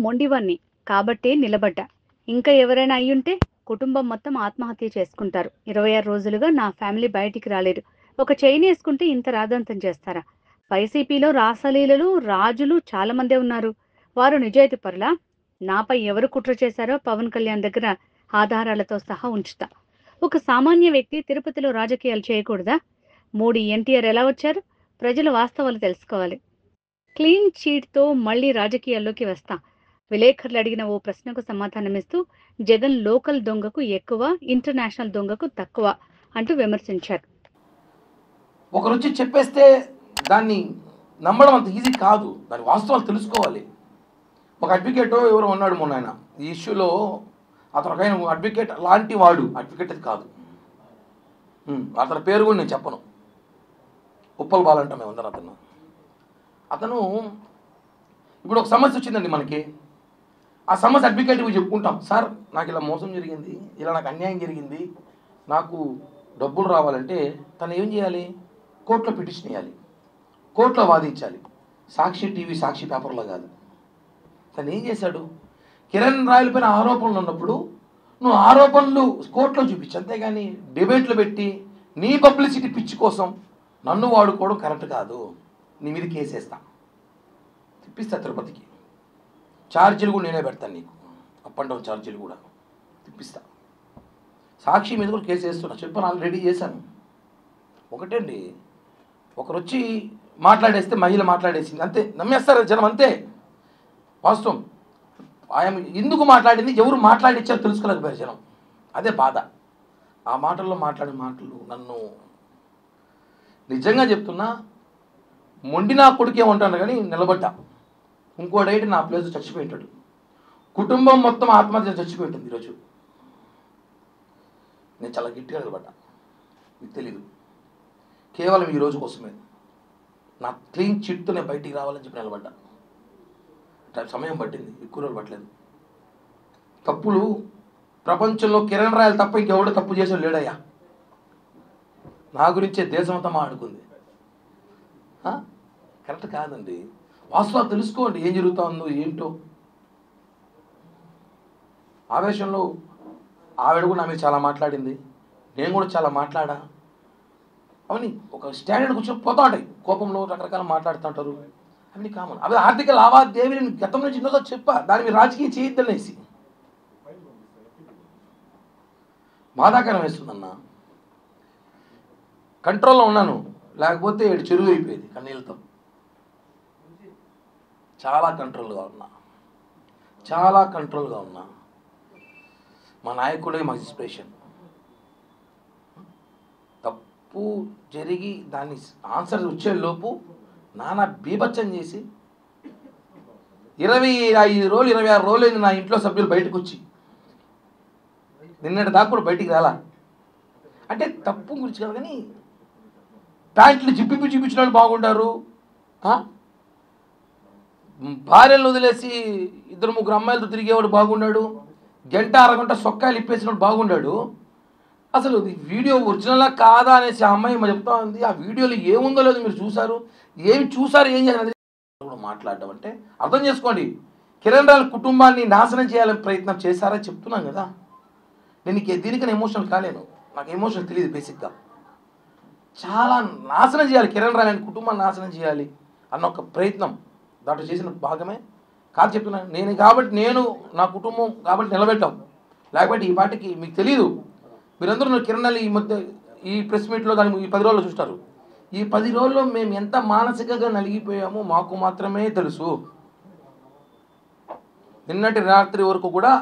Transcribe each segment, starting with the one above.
మొండివాణ్ణి కాబట్టే నిలబడ్డా. ఇంకా ఎవరైనా అయ్యుంటే కుటుంబం మొత్తం ఆత్మహత్య చేసుకుంటారు. 26 రోజులుగా నా ఫ్యామిలీ బయటికి రాలేదు. ఒక చైన్ వేసుకుంటే ఇంత రాద్ధాంతం చేస్తారా? వైసీపీలో రాసలీలలు రాజులు చాలా మందే ఉన్నారు. వారు నిజాయితీ పరులా? నాపై ఎవరు కుట్ర చేశారో పవన్ కళ్యాణ్ దగ్గర ఆధారాలతో సహా ఉంచుతా. ఒక సామాన్య వ్యక్తి తిరుపతిలో రాజకీయాలు చేయకూడదా? మోడీ ఎన్టీఆర్ ఎలా వచ్చారు? ప్రజలు వాస్తవాలు తెలుసుకోవాలి. క్లీన్ చీట్తో మళ్లీ రాజకీయాల్లోకి వస్తా. విలేకరులు అడిగిన ఓ ప్రశ్నకు సమాధానమిస్తూ జగన్ లోకల్ దొంగకు ఎక్కువ, ఇంటర్నేషనల్ దొంగకు తక్కువ అంటూ విమర్శించారు. ఒకరొచ్చి చెప్పేస్తే దాన్ని నమ్మడం అంత ఈజీ కాదు. దాని వాస్తవాలు తెలుసుకోవాలి. ఒక అడ్వకేటో ఎవరో ఉన్నాడు మొన్న ఆయన ఈ ఇష్యూలో. అతను ఒక ఆయన అడ్వకేట్ లాంటి వాడు, అడ్వకేట్ అది కాదు. అతని పేరు కూడా నేను చెప్పను. ఉప్పల్ బాలంటాం మేమందరం. అతను ఇప్పుడు ఒక సమస్య వచ్చిందండి మనకి. ఆ సమస్య అడ్వకేట్కి చెప్పుకుంటాం, సార్ నాకు ఇలా మోసం జరిగింది, ఇలా నాకు అన్యాయం జరిగింది, నాకు డబ్బులు రావాలంటే తను ఏం చేయాలి? కోర్టులో పిటిషన్ వేయాలి, కోర్టులో వాదించాలి. సాక్షి టీవీ, సాక్షి పేపర్లో కాదు. తను ఏం చేశాడు? కిరణ్ రాయల పైన ఆరోపణలు ఉన్నప్పుడు నువ్వు ఆరోపణలు కోర్టులో చూపించు, అంతేగాని డిబేట్లు పెట్టి నీ పబ్లిసిటీ పిచ్చి కోసం నన్ను వాడుకోవడం కరెక్ట్ కాదు. నీ మీద కేసేస్తా, తిప్పిస్తా తిరుపతికి. ఛార్జీలు కూడా నేనే పెడతాను నీకు, అప్ అండ్ డౌన్ ఛార్జీలు కూడా తిప్పిస్తా. సాక్షి మీద కూడా కేసు వేస్తున్నా, చెప్పాను, ఆల్రెడీ చేశాను. ఒకటండి, ఒకరు వచ్చి మాట్లాడేస్తే మహిళ మాట్లాడేసింది అంతే, నమ్మేస్తారు జనం అంతే. వాస్తవం ఆయన ఎందుకు మాట్లాడింది, ఎవరు మాట్లాడిచ్చారో తెలుసుకోలేకపోయారు జనం. అదే బాధ. ఆ మాటల్లో మాట్లాడిన మాటలు నన్ను నిజంగా చెప్తున్నా, మొండి నా కొడుకేమంటాను కానీ నిలబడ్డా. ఇంకోడైతే నా ప్లేస్ చచ్చిపోయింటాడు. కుటుంబం మొత్తం ఆత్మహత్య చచ్చిపోయింటుంది ఈరోజు. నేను చాలా గట్టిగా నిలబడ్డా, మీకు తెలీదు. కేవలం ఈ రోజు కోసమే నా క్లీన్ చిట్తో నేను బయటికి రావాలని చెప్పి నిలబడ్డా. సమయం పట్టింది, ఎక్కువ రోజులు పట్టలేదు. తప్పులు ప్రపంచంలో కిరణ్ రాయలు తప్ప ఇంకెవడో తప్పు చేసే లేడయ్యా. నా గురించే దేశమంతా మాట్లాడుకుంది. కరెక్ట్ కాదండి. వాస్తవాలు తెలుసుకోండి, ఏం జరుగుతూ ఉందో ఏంటో. ఆవేశంలో ఆవిడ కూడా నా మీద చాలా మాట్లాడింది, నేను కూడా చాలా మాట్లాడా. అవన్నీ ఒక స్టాండర్డ్ కూర్చొని పోతా ఉంటాయి. కోపంలో రకరకాల మాట్లాడుతుంటారు, అవన్నీ కామన్. అవి ఆర్థిక లావాదేవీలు గతం నుంచి ఎన్నోదో చెప్పా, దాని మీద రాజకీయం చేయొద్దనేసి. బాధాకరం వేస్తుందన్న. కంట్రోల్లో ఉన్నాను, లేకపోతే చెరువు అయిపోయేది కన్నీళ్ళతో. చాలా కంట్రోల్గా ఉన్నా, చాలా కంట్రోల్గా ఉన్నా. మా నాయకుడే మా ఇన్స్పిరేషన్. తప్పు జరిగి దాన్ని ఆన్సర్ వచ్చేలోపు నానా బీభత్సం చేసి 25 రోజులు 26 రోజులు అయింది నా ఇంట్లో సభ్యులు బయటకు వచ్చి. నిన్నటి దాకా కూడా బయటికి రాలా. అంటే తప్పు గురించి కాదు కానీ ప్యాంట్లు చూపించిన వాళ్ళు బాగుంటారు, భార్యలను వదిలేసి 2-3 అమ్మాయిలతో తిరిగేవాడు బాగున్నాడు, గంట అరగంట సొక్కాయలు ఇప్పేసినప్పుడు బాగున్నాడు. అసలు వీడియో ఒరిజినల్లా కాదా అనేసి ఆ అమ్మాయి చెప్తా ఉంది. ఆ వీడియోలో ఏముందో లేదు మీరు చూసారు, ఏం చేయాలి మాట్లాడడం అంటే అర్థం చేసుకోండి. కిరణ్ రాయల కుటుంబాన్ని నాశనం చేయాలని ప్రయత్నం చేశారని చెప్తున్నాను కదా. నేను దీనికన్నా ఎమోషనల్ కాలేను, నాకు ఎమోషన్ తెలియదు బేసిక్గా. చాలా నాశనం చేయాలి, కిరణ్ రాయల కుటుంబాన్ని నాశనం చేయాలి అన్న ఒక ప్రయత్నం దాంట్లో చేసిన భాగమే కాదు చెప్తున్నాను. నేను నా కుటుంబం కాబట్టి నిలబెట్టాం, లేకపోతే ఈ పాటికి మీకు తెలియదు. మీరందరూ కిరణ్ రాయల ఈ మధ్య ఈ ప్రెస్ మీట్లో దాన్ని ఈ 10 రోజుల్లో చూస్తారు. ఈ 10 రోజుల్లో మేము ఎంత మానసికంగా నలిగిపోయామో మాకు మాత్రమే తెలుసు. నిన్నటి రాత్రి వరకు కూడా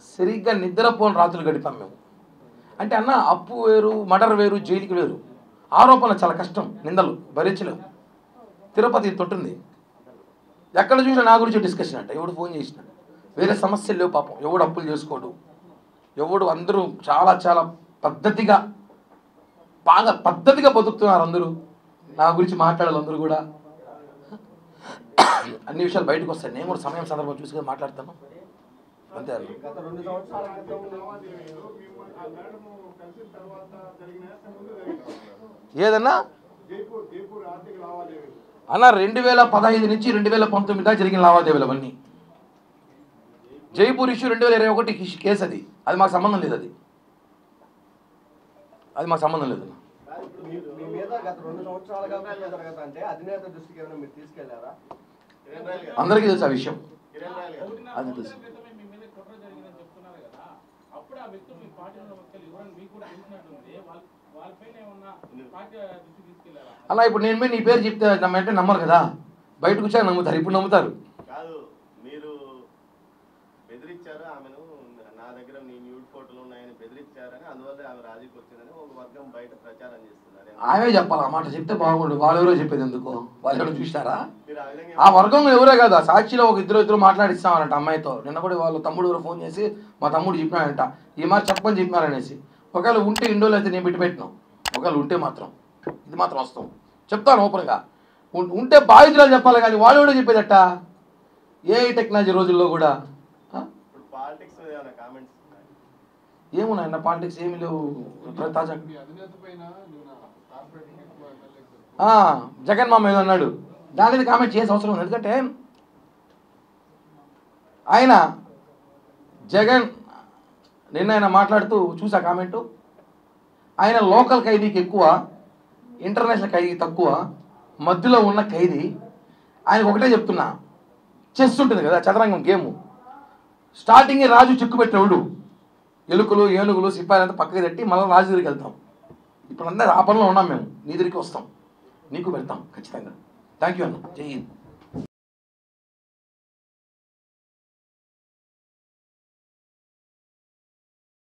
సరిగ్గా నిద్రపోని రాత్రులు గడిపాం మేము. అంటే అన్న, అప్పు వేరు, మర్డర్ వేరు, జైలుకి వేరు. ఆరోపణలు చాలా కష్టం, నిందలు భరించలేము. తిరుపతి తొట్టుంది, ఎక్కడ చూసినా నా గురించి డిస్కషన్ అంట. ఎవడు ఫోన్ చేసిన వేరే సమస్యలు లేవు పాపం. ఎవడు అప్పులు చేసుకోడు, ఎవడు అందరూ చాలా చాలా పద్ధతిగా బాగా పద్ధతిగా బతుకుతున్నారు అందరూ. నా గురించి మాట్లాడాలి అందరూ కూడా. అన్ని విషయాలు బయటకు వస్తాయి. నేను కూడా సమయం సందర్భం చూసుకొని మాట్లాడతాను అంతే. ఏదన్నా అన్న 2015 నుంచి 2019 దాకా జరిగిన లావాదేవీలు అవన్నీ జైపూర్ ఇష్యూ 2021 కేసు అది మాకు సంబంధం లేదు. అది మాకు సంబంధం లేదు. అందరికీ తెలుసు ఆ విషయం, అది తెలుసు. అలా ఇప్పుడు నేను నీ పేరు చెప్తే అంటే నమ్మరు కదా, బయటకు వచ్చాక నమ్ముతారు. ఇప్పుడు నమ్ముతారు. మీరు బెదిరించారు ఆమెను, నా దగ్గర నీ న్యూడ్ ఫోటోలు ఉన్నాయని బెదిరించారని, అందువల్ల ఆమె రాజీకి వచ్చిందని ఒక వర్గం బయట ప్రచారం చేస్తున్నారు. ఆమె చెప్పాలి ఆ మాట, చెప్తే బాగుండు. వాళ్ళు ఎవరో చెప్పేది ఎందుకు? వాళ్ళు ఎవరో చూసారా? ఆ వర్గంలో ఎవరే కాదు, సాక్షిలో ఒక ఇద్దరు మాట్లాడిస్తామంట అమ్మాయితో. నిన్న కూడా వాళ్ళ తమ్ముడు ఎవరో ఫోన్ చేసి మా తమ్ముడు చెప్పినాడంట ఈ మాట చెప్పని చెప్పినారనేసి. ఒకవేళ ఉంటే ఇండోలో అయితే నేను పెట్టినాం, ఒకవేళ ఉంటే మాత్రం ఇది మాత్రం వస్తాం చెప్తాను ఓపెన్గా. ఉంటే బాధితులు చెప్పాలి కానీ వాళ్ళు కూడా చెప్పేదట. ఏ టెక్నాలజీ రోజుల్లో కూడా ఏమున్నాయన్న పాలిటిక్స్ ఏమి లేవు. తాజా జగన్ మామ ఏదో అన్నాడు, దాని మీద కామెంట్ చేయాల్సిన అవసరం ఉంది. ఎందుకంటే ఆయన జగన్ నిన్న ఆయన మాట్లాడుతూ చూసా కామెంటు, ఆయన లోకల్ ఖైదీకి ఎక్కువ, ఇంటర్నేషనల్ ఖైదీ తక్కువ, మధ్యలో ఉన్న ఖైదీ. ఆయనకు ఒకటే చెప్తున్నా, చెస్ ఉంటుంది కదా చదరంగం గేము, స్టార్టింగే రాజు చిక్కు పెట్టేవాడు, ఎలుకలు ఏనుగులు సిప్పాయిలంతా పక్కకి తట్టి మళ్ళీ రాజు దగ్గరికి వెళ్తాం. ఇప్పుడు అందరూ ఆ పనిలో ఉన్నాం మేము, నీ దగ్గరికి వస్తాం, నీకు పెడతాం ఖచ్చితంగా. థ్యాంక్ యూ అన్న. జై హింద్.